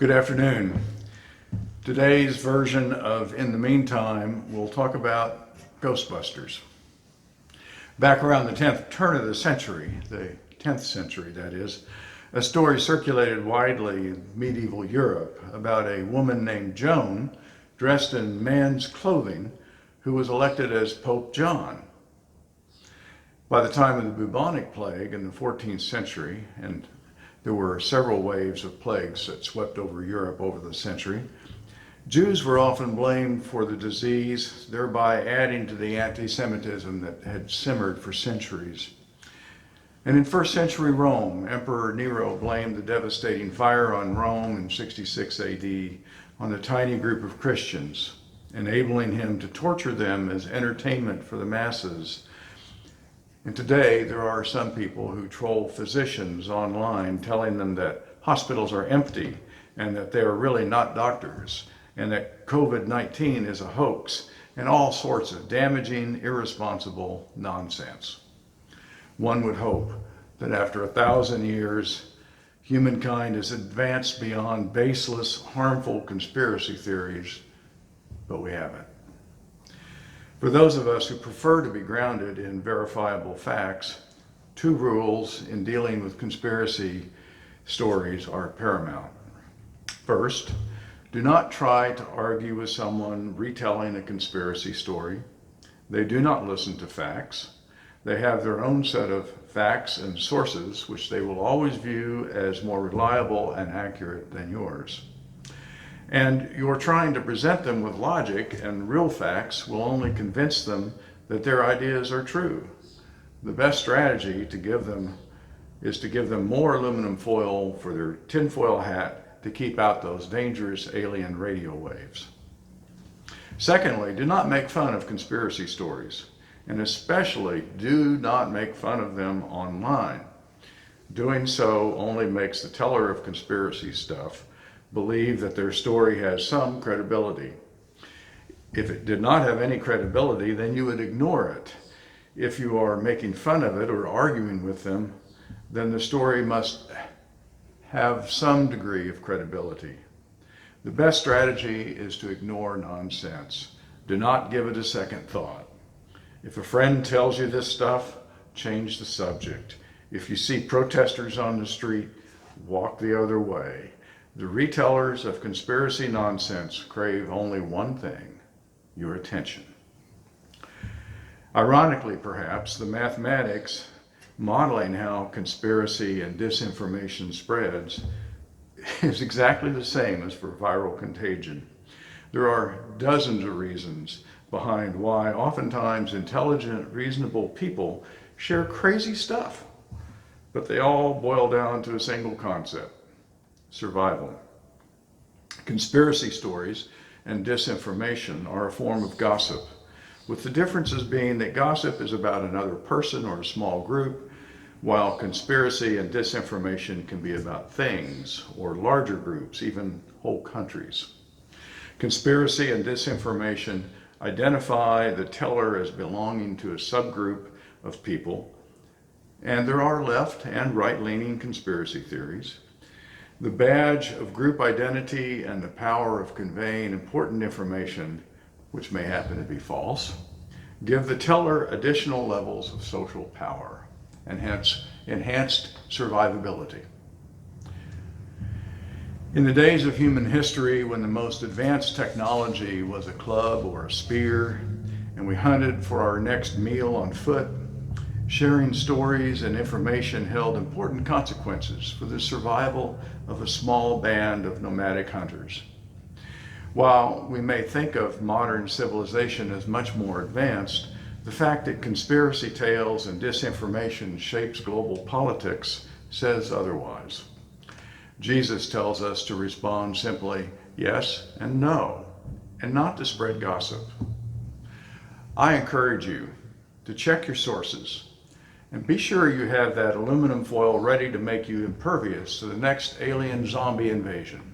Good afternoon. Today's version of In the Meantime will talk about Ghostbusters. Back around the turn of the century, the 10th century that is, a story circulated widely in medieval Europe about a woman named Joan dressed in man's clothing who was elected as Pope John. By the time of the bubonic plague in the 14th century, and there were several waves of plagues that swept over Europe over the century, Jews were often blamed for the disease, thereby adding to the anti-Semitism that had simmered for centuries. And in first century Rome, Emperor Nero blamed the devastating fire on Rome in 66 AD on a tiny group of Christians, enabling him to torture them as entertainment for the masses. And today, there are some people who troll physicians online, telling them that hospitals are empty and that they are really not doctors, and that COVID-19 is a hoax, and all sorts of damaging, irresponsible nonsense. One would hope that after 1,000 years, humankind has advanced beyond baseless, harmful conspiracy theories, but we haven't. For those of us who prefer to be grounded in verifiable facts, two rules in dealing with conspiracy stories are paramount. First, do not try to argue with someone retelling a conspiracy story. They do not listen to facts. They have their own set of facts and sources, which they will always view as more reliable and accurate than yours. And your trying to present them with logic and real facts will only convince them that their ideas are true. The best strategy to give them is to give them more aluminum foil for their tinfoil hat to keep out those dangerous alien radio waves. Secondly, do not make fun of conspiracy stories, and especially do not make fun of them online. Doing so only makes the teller of conspiracy stuff believe that their story has some credibility. If it did not have any credibility, then you would ignore it. If you are making fun of it or arguing with them, then the story must have some degree of credibility. The best strategy is to ignore nonsense. Do not give it a second thought. If a friend tells you this stuff, change the subject. If you see protesters on the street, walk the other way. The retellers of conspiracy nonsense crave only one thing: your attention. Ironically, perhaps, the mathematics modeling how conspiracy and disinformation spreads is exactly the same as for viral contagion. There are dozens of reasons behind why oftentimes intelligent, reasonable people share crazy stuff, but they all boil down to a single concept: survival. Conspiracy stories and disinformation are a form of gossip, with the differences being that gossip is about another person or a small group, while conspiracy and disinformation can be about things or larger groups, even whole countries. Conspiracy and disinformation identify the teller as belonging to a subgroup of people, and there are left and right-leaning conspiracy theories. The badge of group identity and the power of conveying important information, which may happen to be false, give the teller additional levels of social power and hence enhanced survivability. In the days of human history, when the most advanced technology was a club or a spear, and we hunted for our next meal on foot, sharing stories and information held important consequences for the survival of a small band of nomadic hunters. While we may think of modern civilization as much more advanced, the fact that conspiracy tales and disinformation shapes global politics says otherwise. Jesus tells us to respond simply yes and no, and not to spread gossip. I encourage you to check your sources and be sure you have that aluminum foil ready to make you impervious to the next alien zombie invasion.